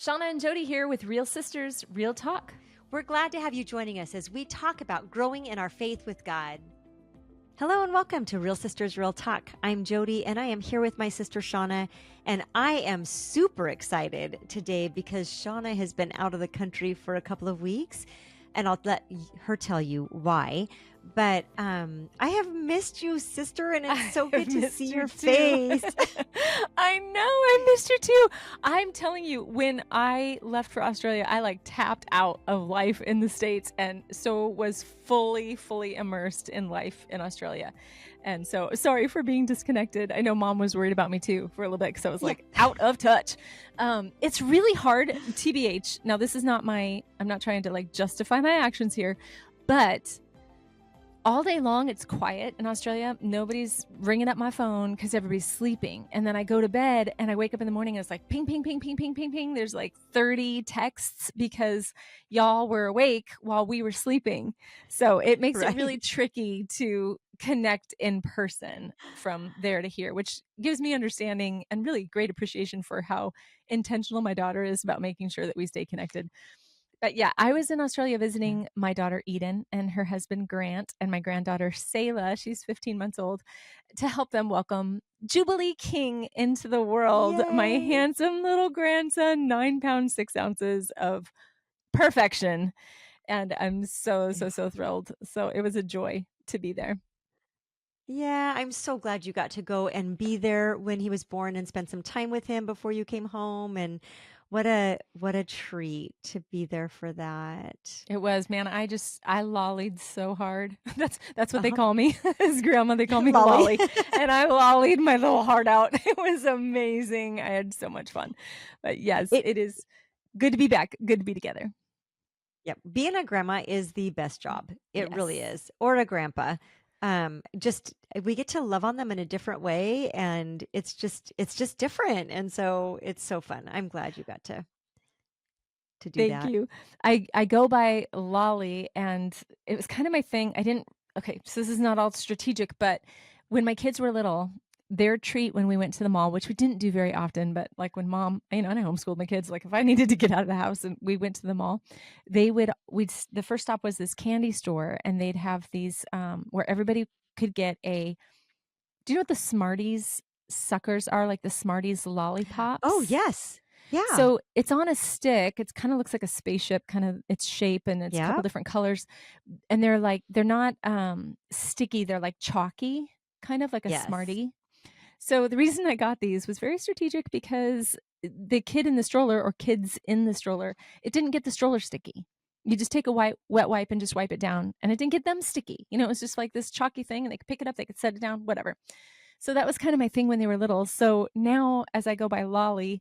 Shawna and Jody here with Real Sisters, Real Talk. We're glad to have you joining us as we talk about growing in our faith with God. Hello and welcome to Real Sisters, Real Talk. I'm Jody and I am here with my sister Shawna, and I am super excited today because Shawna has been out of the country for a couple of weeks, and I'll let her tell you why. But I have missed you, sister, and it's so good to see your face. I know, I missed you too. I'm telling you, when I left for Australia, I tapped out of life in the States and so was fully immersed in life in Australia. And so sorry for being disconnected. I know Mom was worried about me too for a little bit because I was out of touch. It's really hard, TBH. Now, this is not I'm not trying to justify my actions here, but all day long, it's quiet in Australia. Nobody's ringing up my phone because everybody's sleeping. And then I go to bed and I wake up in the morning and it's like ping, ping, ping, ping, ping, ping, ping. There's 30 texts because y'all were awake while we were sleeping. So it makes it really tricky to connect in person from there to here, which gives me understanding and really great appreciation for how intentional my daughter is about making sure that we stay connected. But yeah, I was in Australia visiting my daughter Eden and her husband Grant and my granddaughter Selah, she's 15 months old, to help them welcome Jubilee King into the world. Yay. My handsome little grandson, 9 pounds, 6 ounces of perfection. And I'm so thrilled. So it was a joy to be there. Yeah, I'm so glad you got to go and be there when he was born and spend some time with him before you came home. And what a treat to be there for that. It was, man. I lollied so hard. That's what they call me. His grandma, they call me Lolly. And I lollied my little heart out. It was amazing. I had so much fun. But yes, it is good to be back. Good to be together. Yep. Being a grandma is the best job. It really is. Or a grandpa. Just we get to love on them in a different way, and it's just different, and so it's so fun. I'm glad you got to do that. Thank you. I go by Lolly, and it was kind of my thing. So this is not all strategic, but when my kids were little, their treat when we went to the mall, which we didn't do very often, but when Mom, and I homeschooled my kids, if I needed to get out of the house and we went to the mall, the first stop was this candy store, and they'd have these where everybody could get do you know what the Smarties suckers are? Like the Smarties lollipops? Oh, yes. Yeah. So it's on a stick. It kind of looks like a spaceship, kind of its shape, and it's a couple different colors. And they're not sticky. They're like chalky, kind of like a Smartie. So the reason I got these was very strategic because the kid in the stroller or kids in the stroller, it didn't get the stroller sticky. You just take a wet wipe and just wipe it down, and it didn't get them sticky. It was just like this chalky thing, and they could pick it up, they could set it down, whatever. So that was kind of my thing when they were little. So now as I go by Lolly,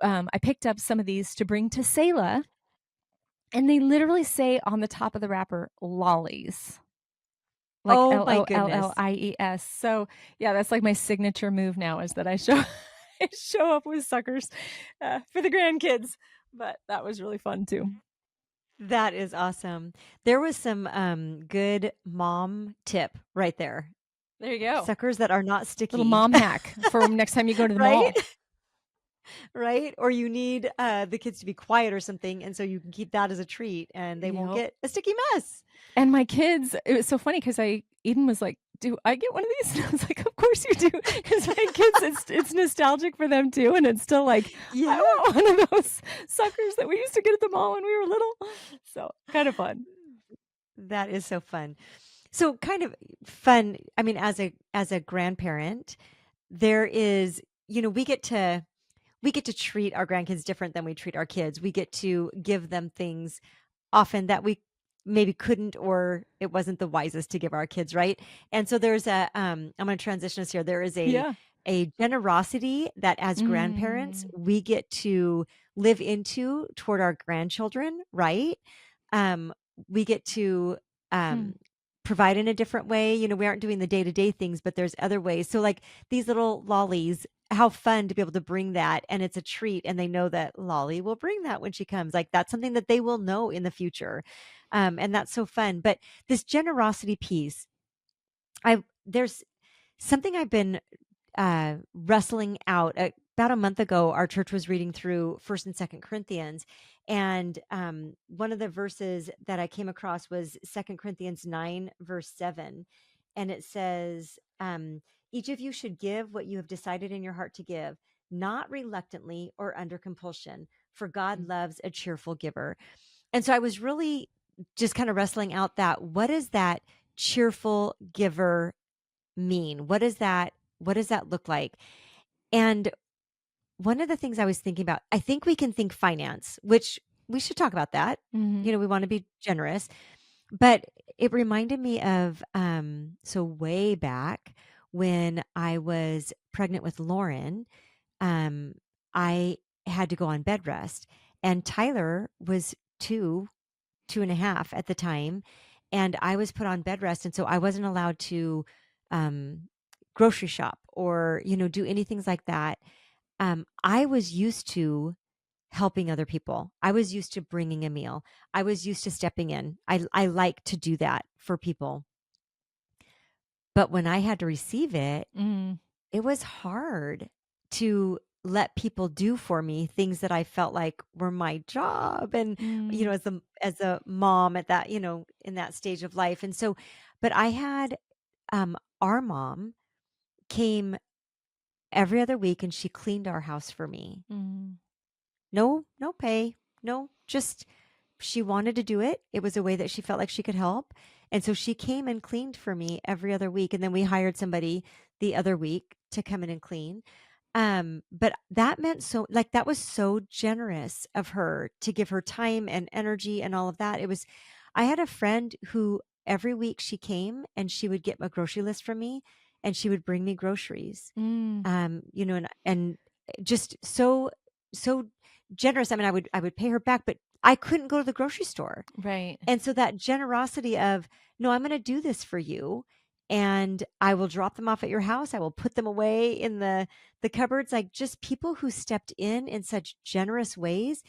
I picked up some of these to bring to Selah, and they literally say on the top of the wrapper, lollies. Like Lollies. So yeah, that's like my signature move now, is that I show up with suckers for the grandkids. But that was really fun too. That is awesome. There was some good mom tip right there. There you go. Suckers that are not sticky. Little mom hack for next time you go to the mall. Right? Or you need the kids to be quiet or something, and so you can keep that as a treat, and they won't get a sticky mess. And my kids, it was so funny because Eden was like, "Do I get one of these?" And I was like, "Of course you do," because my kids, it's nostalgic for them too, and it's still I want one of those suckers that we used to get at the mall when we were little. So kind of fun. That is so fun. So kind of fun. I mean, as a grandparent, there is, we get to treat our grandkids different than we treat our kids. We get to give them things often that we maybe couldn't, or it wasn't the wisest to give our kids, right? And so there's I'm going to transition us here. There is a generosity that as grandparents we get to live into toward our grandchildren, right? We get to provide in a different way. We aren't doing the day-to-day things, but there's other ways. So these little lollies, how fun to be able to bring that, and it's a treat, and they know that Lolly will bring that when she comes. That's something that they will know in the future. And that's so fun. But this generosity piece, there's something I've been wrestling out about a month ago, our church was reading through First and Second Corinthians, and one of the verses that I came across was Second Corinthians 9, verse 7, and it says, "Each of you should give what you have decided in your heart to give, not reluctantly or under compulsion, for God loves a cheerful giver." And so I was really just kind of wrestling out that what does that cheerful giver mean? What does that look like? And one of the things I was thinking about, I think we can think finance, which we should talk about that. Mm-hmm. We want to be generous, but it reminded me of so way back when I was pregnant with Lauren, um, I had to go on bed rest, and Tyler was 2.5 at the time, and I was put on bed rest, and so I wasn't allowed to um, grocery shop or do anything like that. I was used to helping other people. I was used to bringing a meal. I was used to stepping in. I like to do that for people. But when I had to receive it, Mm, it was hard to let people do for me things that I felt like were my job, and mm, as a mom at that, in that stage of life. And so, but I had our mom came every other week and she cleaned our house for me. mm, No pay, no, just she wanted to do it. It was a way that she felt like she could help. And so she came and cleaned for me every other week. And then we hired somebody the other week to come in and clean. But that meant so, like, that was so generous of her to give her time and energy and all of that. I had a friend who every week she came and she would get a grocery list from me and she would bring me groceries. mm. And just so generous. I mean, I would pay her back, but I couldn't go to the grocery store. Right. And so that generosity of, no, I'm going to do this for you. And I will drop them off at your house. I will put them away in the cupboards. Like, just people who stepped in such generous ways.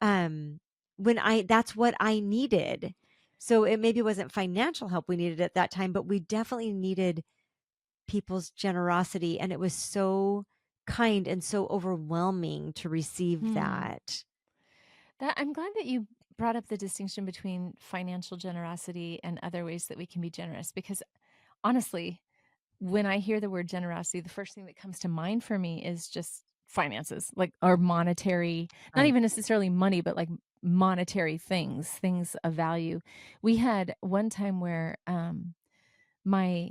Um, that's what I needed. So it maybe wasn't financial help we needed at that time, but we definitely needed people's generosity. And it was so kind and so overwhelming to receive Hmm. that. That I'm glad that you brought up the distinction between financial generosity and other ways that we can be generous because honestly, when I hear the word generosity, the first thing that comes to mind for me is just finances, like or monetary, not Right. even necessarily money, but like monetary things of value. We had one time where my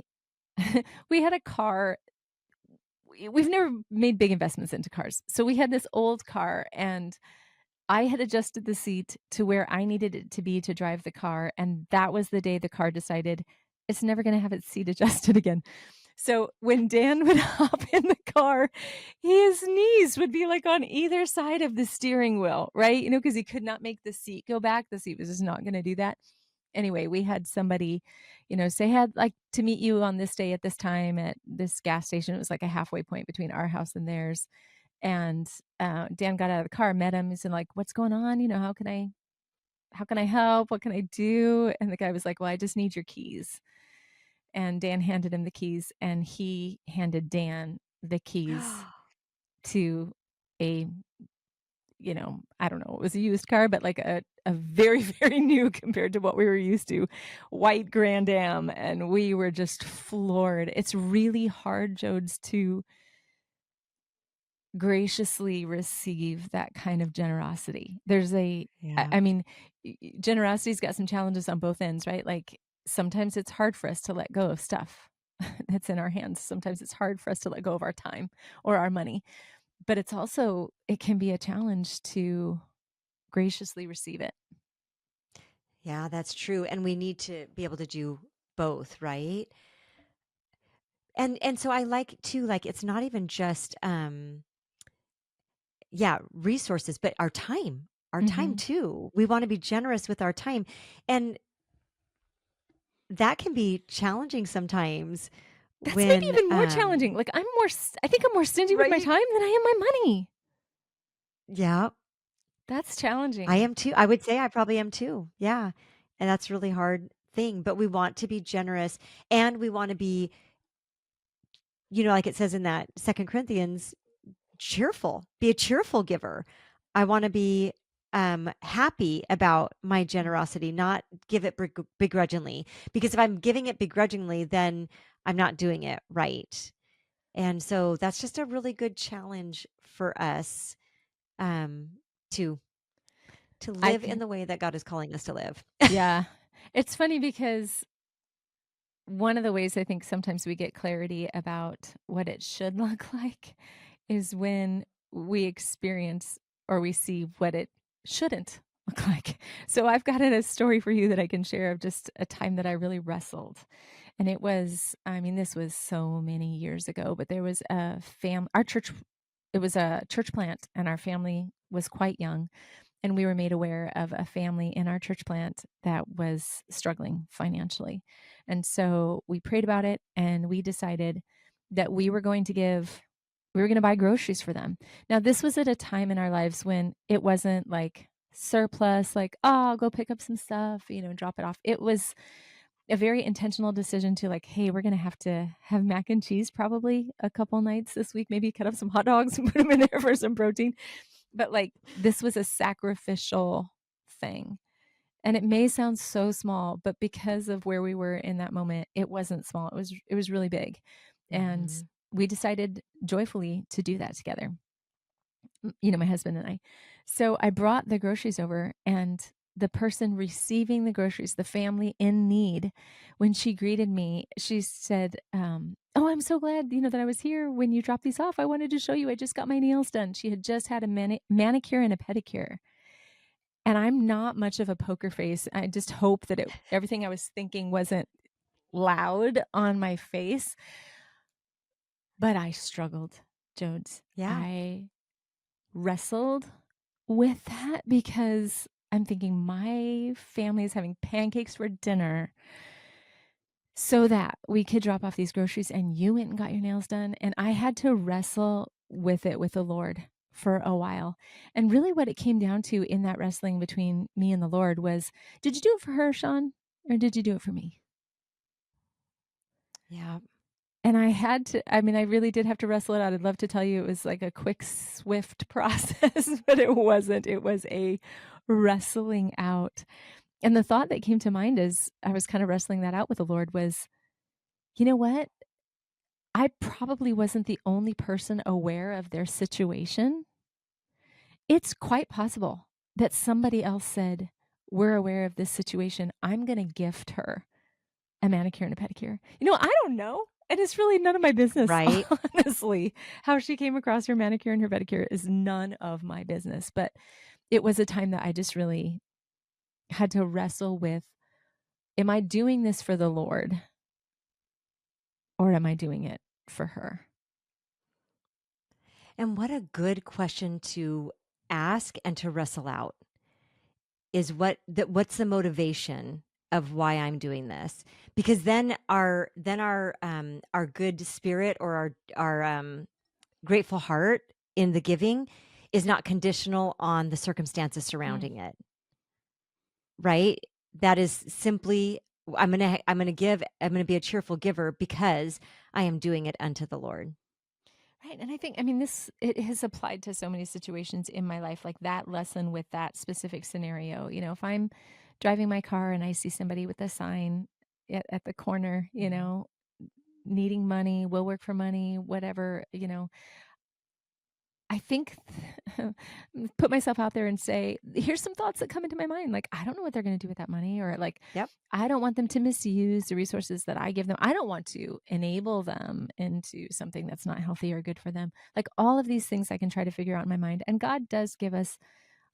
we had a car. We've never made big investments into cars. So we had this old car and I had adjusted the seat to where I needed it to be to drive the car, and that was the day the car decided it's never gonna have its seat adjusted again. So when Dan would hop in the car, his knees would be, like, on either side of the steering wheel, right? Because he could not make the seat go back. The seat was just not gonna do that. Anyway, we had somebody, say, "Had like to meet you on this day at this time at this gas station." It was like a halfway point between our house and theirs. And, Dan got out of the car, met him, he said, like, "What's going on? How can I help? What can I do?" And the guy was like, "Well, I just need your keys." And Dan handed him the keys, and he handed Dan the keys to a, I don't know, it was a used car, but like a very, very new compared to what we were used to, white Grand Am, and we were just floored. It's really hard, Jodes, to graciously receive that kind of generosity. There's a Yeah. I mean, generosity's got some challenges on both ends, right? Like sometimes it's hard for us to let go of stuff that's in our hands. Sometimes it's hard for us to let go of our time or our money. But it can be a challenge to graciously receive it. Yeah, that's true. And we need to be able to do both, right? And so I like too, like, it's not even just yeah, resources, but our time. Our time Mhm. too. We want to be generous with our time. And that can be challenging sometimes That's maybe when even more challenging. Like I think I'm more stingy with my right? time than I am my money. Yeah, That's I challenging. am too. I would say I probably am too. Yeah. And that's a really hard thing, but we want to be generous and we want to be, like it says in that Second Corinthians, cheerful, be a cheerful giver. I want to be happy about my generosity, not give it begrudgingly. Because if I'm giving it begrudgingly, then I'm not doing it right. And so that's just a really good challenge for us um, to I live in can, the way that God is calling us to live. yeah. It's funny because one of the ways I think sometimes we get clarity about what it should look like is when we experience or we see what it shouldn't look like. So I've got a story for you that I can share of just a time that I really wrestled. And it was, I mean, this was so many years ago, but there was our church, it was a church plant, and our family was quite young. And we were made aware of a family in our church plant that was struggling financially. And so we prayed about it, and we decided that we were going to buy groceries for them. Now, this was at a time in our lives when it wasn't like surplus, like, oh, I'll go pick up some stuff, and drop it off. It was a very intentional decision to like, hey, we're going to have mac and cheese probably a couple nights this week, maybe cut up some hot dogs and put them in there for some protein. But like, this was a sacrificial thing. And it may sound so small, but because of where we were in that moment, it wasn't small. It was really big. And Mhm. we decided joyfully to do that together. My husband and I. So I brought the groceries over, and the person receiving the groceries, the family in need, when she greeted me, she said, "Oh, I'm so glad that I was here when you dropped these off. I wanted to show you. I just got my nails done." She had just had a manicure and a pedicure. And I'm not much of a poker face. I just hope that everything I was thinking wasn't loud on my face. But I struggled, Jodes. Yeah. I wrestled with that because I'm thinking my family is having pancakes for dinner so that we could drop off these groceries, and you went and got your nails done. And I had to wrestle with it with the Lord for a while. And really what it came down to in that wrestling between me and the Lord was, did you do it for her, Sean? Or did you do it for me? Yeah. And I really did have to wrestle it out. I'd love to tell you it was like a quick, swift process, but it wasn't. It was a wrestling out. And the thought that came to mind as I was kind of wrestling that out with the Lord was, you know what? I probably wasn't the only person aware of their situation. It's quite possible that somebody else said, we're aware of this situation. I'm going to gift her a manicure and a pedicure. I don't know. And it's really none of my business, Right. honestly. How she came across her manicure and her pedicure is none of my business. But it was a time that I just really had to wrestle with, am I doing this for the Lord, or am I doing it for her? And what a good question to ask and to wrestle out is what's the motivation of why I'm doing this? Because then our good spirit or our grateful heart in the giving is not conditional on the circumstances Mm. surrounding it, right? That is simply I'm going to be a cheerful giver because I am doing it unto the Lord. Right. And I think, I mean, it has applied to so many situations in my life, like that lesson with that specific scenario. If I'm driving my car and I see somebody with a sign at the corner, Mhm. needing money, will work for money, whatever, I think put myself out there and say, here's some thoughts that come into my mind. Like, I don't know what they're going to do with that money, or like, Yep. I don't want them to misuse the resources that I give them. I don't want to enable them into something that's not healthy or good for them. Like, all of these things I can try to figure out in my mind. And God does give us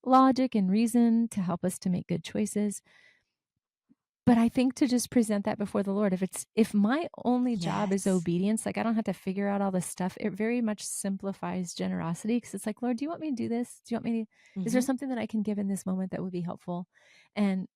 logic and reason to help us to make good choices. But I think to just present that before the Lord, if my only job is Yes. obedience, like I don't have to figure out all this stuff, it very much simplifies generosity, because it's like, Lord, do you want me to do this? Do you want me to, is there Mhm. something that I can give in this moment that would be helpful? And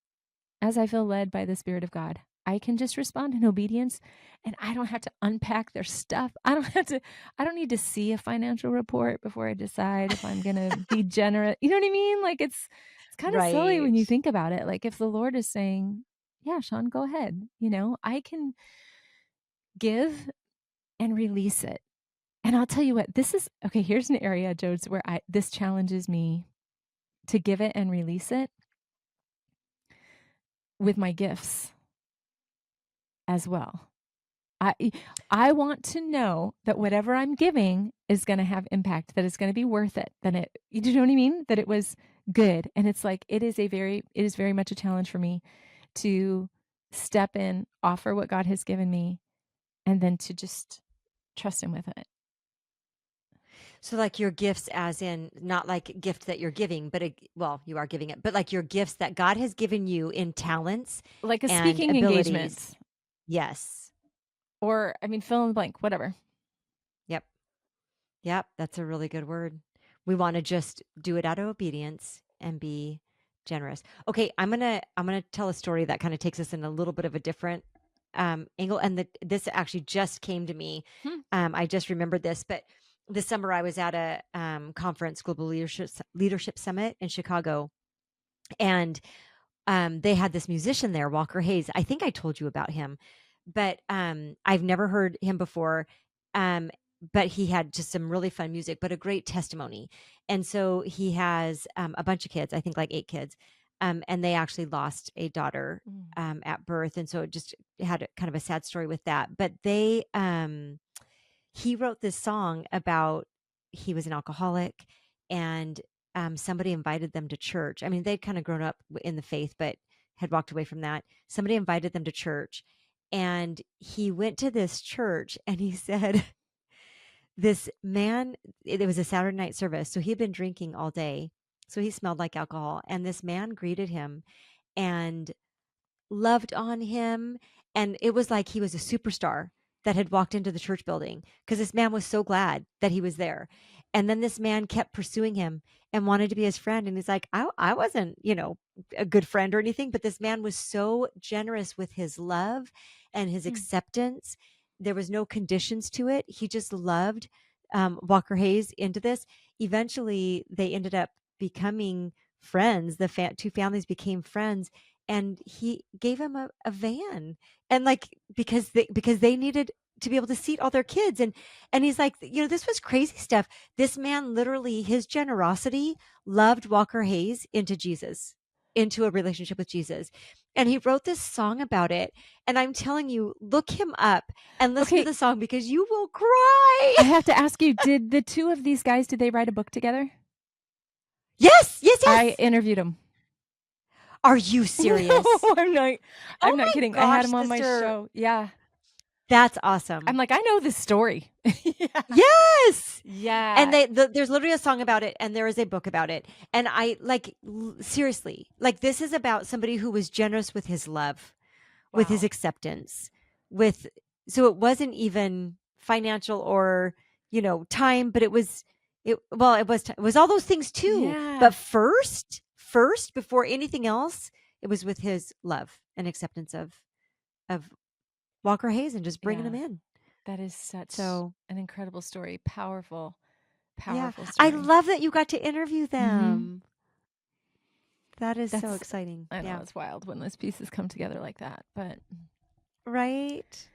as I feel led by the Spirit of God, I can just respond in obedience, and I don't have to unpack their stuff. I don't need to see a financial report before I decide if I'm going to be generous. You know what I mean? Like it's kind of silly when Right. you think about it. Like, if the Lord is saying, yeah, Sean, go ahead. I can give and release it. And I'll tell you what, this is okay, here's an area, Jodes, where this challenges me to give it and release it with my gifts as well. I I want to know that whatever I'm giving is going to have impact, that it's going to be worth it. You know what I mean? That it was good. And it's like it is very much a challenge for me to step in, offer what God has given me, and then to just trust him with it. So like your gifts as in not like gift that you're giving, but well, you are giving it, but like your gifts that God has given you in talents Like a and speaking engagement, abilities. Yes. or I mean, fill in the blank, whatever. Yep. Yep. That's a really good word. We want to just do it out of obedience and be generous. Okay, I'm gonna tell a story that kind of takes us in a little bit of a different angle, and this actually just came to me. Hmm. I just remembered this, but this summer I was at a conference, Global Leadership Summit in Chicago, and they had this musician there, Walker Hayes. I think I told you about him, but I've never heard him before. Um, but he had just some really fun music, but a great testimony. And so he has a bunch of kids, I think like 8 kids, and they actually lost a daughter Mm. at birth, and so it just had kind of a sad story with that. But he wrote this song about he was an alcoholic, and somebody invited them to church. I mean, they'd kind of grown up in the faith, but had walked away from that. Somebody invited them to church, and he went to this church, and he said, this man, it was a Saturday night service, so he had been drinking all day. So he smelled like alcohol. And this man greeted him and loved on him. And it was like he was a superstar that had walked into the church building because this man was so glad that he was there. And then this man kept pursuing him and wanted to be his friend. And he's like, I wasn't, a good friend or anything, but this man was so generous with his love and his Hmm. acceptance. There was no conditions to it. He just loved Walker Hayes into this. Eventually, they ended up becoming friends. The two families became friends, and he gave him a van, and like because they needed to be able to seat all their kids, and he's like, this was crazy stuff. This man, literally, his generosity loved Walker Hayes into a relationship with Jesus, and he wrote this song about it. And I'm telling you, look him up and listen to Okay, the song because you will cry. I have to ask you, did the two of these guys, did they write a book together? Yes, yes, I yes. interviewed them. Are you No, serious? I'm not. Oh I'm not my kidding. I had gosh, him on my sister, show. Yeah. that's I'm awesome. like, I know this story. Yeah. Yes. And Yeah. there's literally a song about it, and there is a book about it. And I like, seriously, like, this is about somebody who was generous with his love, with his Wow. acceptance, with, so it wasn't even financial or, time, but it was all those things too. Yeah. But first, before anything else, it was with his love and acceptance of Walker Hayes and just bringing Yeah. him in. That is such So, an incredible story. Powerful, yeah, powerful I story. love that you got to interview Mm-hmm. them. That is so That's, exciting. I know Yeah. it's wild when those pieces come together like that. But, Right?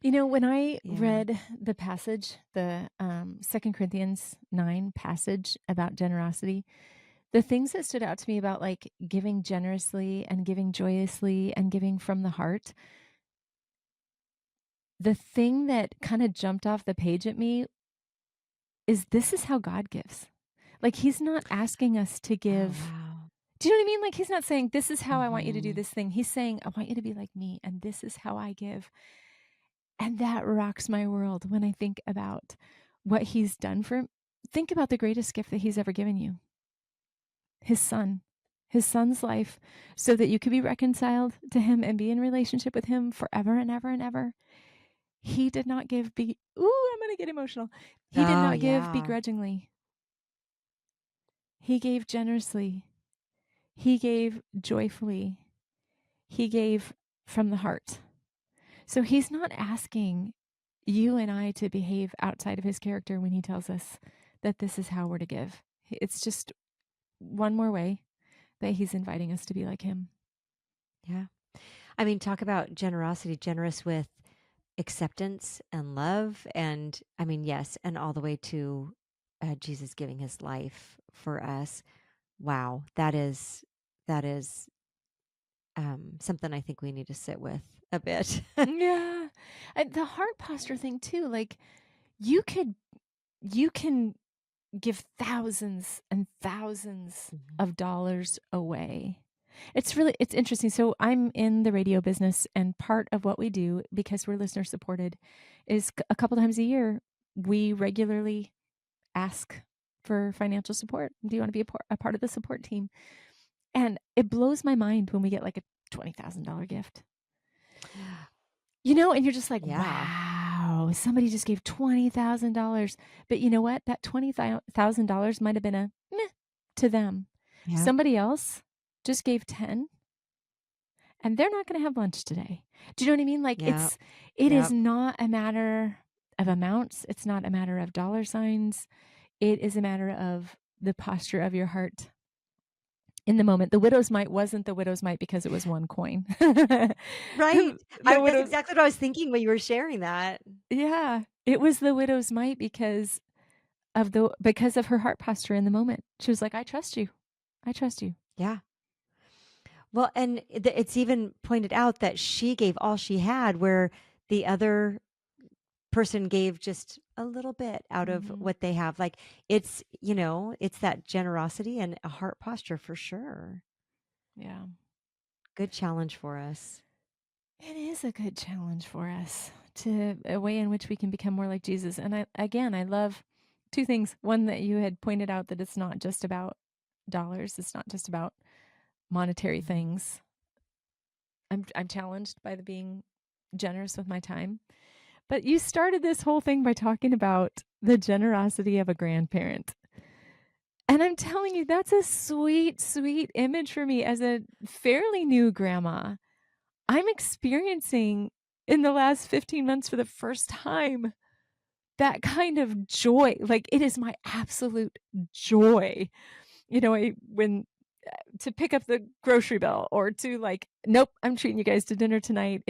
when I Yeah. read the passage, the 2 Corinthians 9 passage about generosity, the things that stood out to me about like giving generously and giving joyously and giving from the heart, the thing that kind of jumped off the page at me is this is how God gives. Like he's not asking us to Oh, give. wow. Do you know what I mean? Like he's not saying this is how I want you to do Mhm. this thing. He's saying I want you to be like me and this is how I give. And that rocks my world when I think about what he's done for. Think about the greatest gift that he's ever given you. His son's life, so that you could be reconciled to him and be in relationship with him forever and ever and ever. He did not give I'm going to get emotional. He did Oh, not give yeah. begrudgingly. He gave generously. He gave joyfully. He gave from the heart. So he's not asking you and I to behave outside of his character when he tells us that this is how we're to give. It's just one more way that he's inviting us to be like him. Yeah. I mean, talk about generosity, generous with acceptance and love. And I mean, yes, and all the way to Jesus giving his life for us. Wow, that is something I think we need to sit with a bit. Yeah. The heart posture thing too, like you could you can give thousands and thousands Mhm. of dollars away. It's interesting. So I'm in the radio business, and part of what we do, because we're listener supported, is a couple times a year we regularly ask for financial support. Do you want to be a part of the support team? And it blows my mind when we get like a $20,000 gift. And you're just like, Yeah. wow, somebody just gave $20,000. But you know what? That $20,000 might have been a meh to them. Yep. Somebody else just gave 10 and they're not going to have lunch today. Do you know what I mean? Like Yep. it is Yep. not a matter of amounts. It's not a matter of dollar signs. It is a matter of the posture of your heart in the moment. The widow's mite wasn't the widow's mite because it was one coin. Right. The That's widow's exactly what I was thinking when you were sharing that. Yeah, it was the widow's mite because of her heart posture in the moment. She was like, "I trust you. I trust you." Yeah. Well, and it's even pointed out that she gave all she had, where the other person gave just a little bit out of Mhm. what they have. Like it's that generosity and a heart posture for sure. Yeah. Good challenge for us. It is a good challenge for us to a way in which we can become more like Jesus. And I love two things. One, that you had pointed out that it's not just about dollars. It's not just about monetary Mhm. things. I'm challenged by the being generous with my time. But you started this whole thing by talking about the generosity of a grandparent. And I'm telling you, that's a sweet, sweet image for me as a fairly new grandma. I'm experiencing in the last 15 months for the first time that kind of joy. Like it is my absolute joy. When to pick up the grocery bill or to like, nope, I'm treating you guys to dinner tonight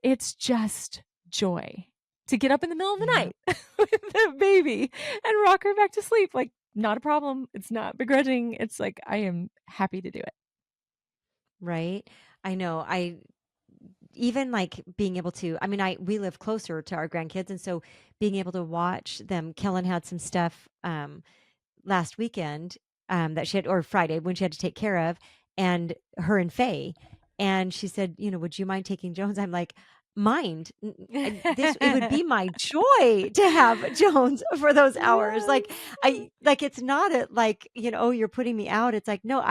it's just joy to get up in the middle of the Yeah. night with the baby and rock her back to sleep. Like, not a problem. It's not begrudging. It's like, I am happy to do it. Right. I know. I even like being able to, I mean, we live closer to our grandkids. And so being able to watch them, Kellen had some stuff last weekend that she had, or Friday when she had to take care of, and her and Faye. And she said, would you mind taking Jones? I'm like, mind. It would be my joy to have Jones for those hours. Like Yes. it's not like, oh, you're putting me out. It's like, no,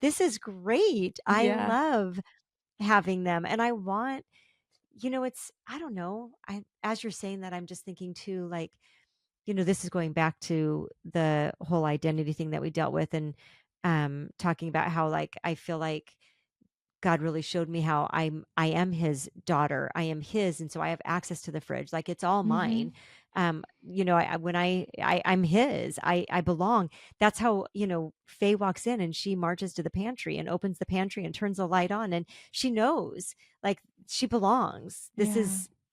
this is great. I Yeah. love having them. And I want, I don't know. As you're saying that, I'm just thinking too, like, this is going back to the whole identity thing that we dealt with, and talking about how, like, I feel like God really showed me how I am his daughter. I am his, and so I have access to the fridge. Like, it's all Mm-hmm. mine. When I'm his, I belong. That's how, Faye walks in and she marches to the pantry and opens the pantry and turns the light on, and she knows, like, she belongs. Yeah.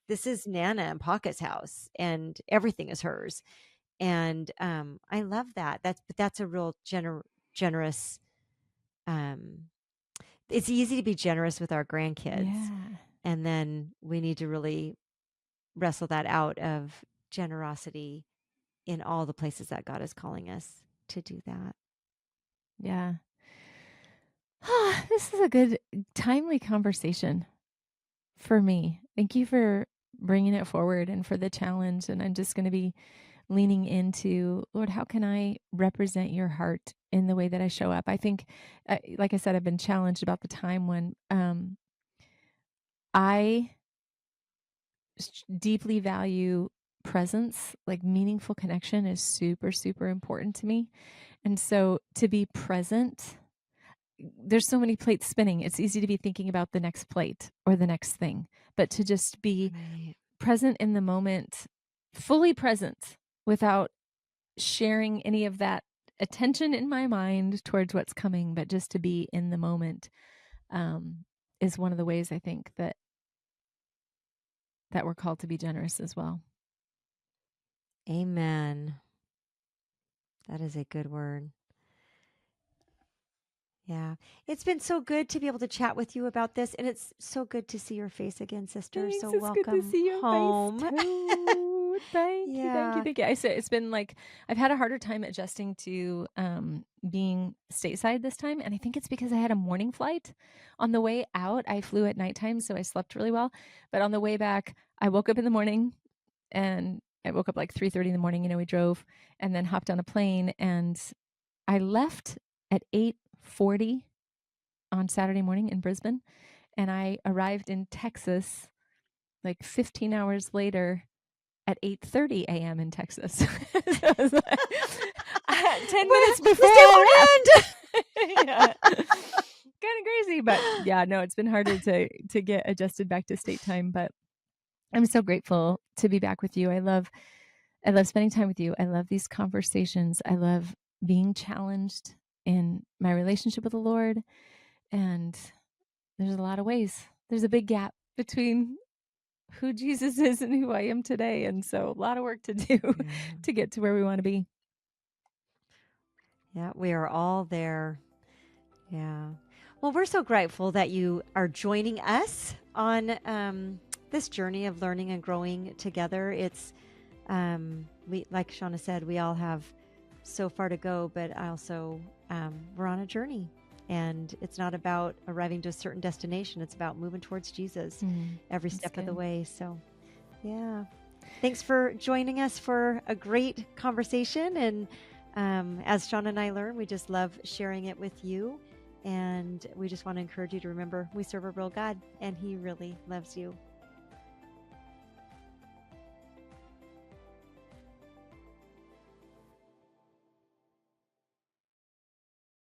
This is Nana and Paca's house, and everything is hers. And I love that. That's a real generous. Um, it's easy to be generous with our grandkids, Yeah. and then we need to really wrestle that out of generosity in all the places that God is calling us to do that. Yeah. This is a good, timely conversation for me. Thank you for bringing it forward and for the challenge. And I'm just going to be leaning into, Lord, how can I represent your heart in the way that I show up? I think, like I said, I've been challenged about the time when I deeply value presence, like meaningful connection is super, super important to me. And so to be present, there's so many plates spinning. It's easy to be thinking about the next plate or the next thing, but to just be Right. present in the moment, fully present without sharing any of that attention in my mind towards what's coming, but just to be in the moment is one of the ways I think that that we're called to be generous as well. Amen. That is a good word. Yeah. It's been so good to be able to chat with you about this. And it's so good to see your face again, sister. Thanks. So It's good to welcome see your home. face too. Thank you. Thank you. Yeah. Thank you. It's been like I've had a harder time adjusting to being stateside this time. And I think it's because I had a morning flight. On the way out, I flew at nighttime, so I slept really well. But on the way back, I woke up in the morning and I woke up like 3:30 in the morning. We drove and then hopped on a plane, and I left at 8:40 on Saturday morning in Brisbane, and I arrived in Texas like 15 hours later at 8:30 a.m. in Texas. So it was like 10 minutes before I left. Yeah. Kind of crazy, but yeah, no, it's been harder to get adjusted back to state time, but I'm so grateful to be back with you. I love spending time with you. I love these conversations. I love being challenged in my relationship with the Lord. And there's a lot of ways. There's a big gap between who Jesus is and who I am today. And so a lot of work to do to get to where we want to be. Yeah, we are all there. Yeah. Well, we're so grateful that you are joining us on this journey of learning and growing together. It's we, like Shawna said, we all have so far to go, but also we're on a journey, and it's not about arriving to a certain destination. It's about moving towards Jesus every step of the way. So, yeah. Thanks for joining us for a great conversation. And as Shawna and I learn, we just love sharing it with you. And we just want to encourage you to remember we serve a real God, and He really loves you.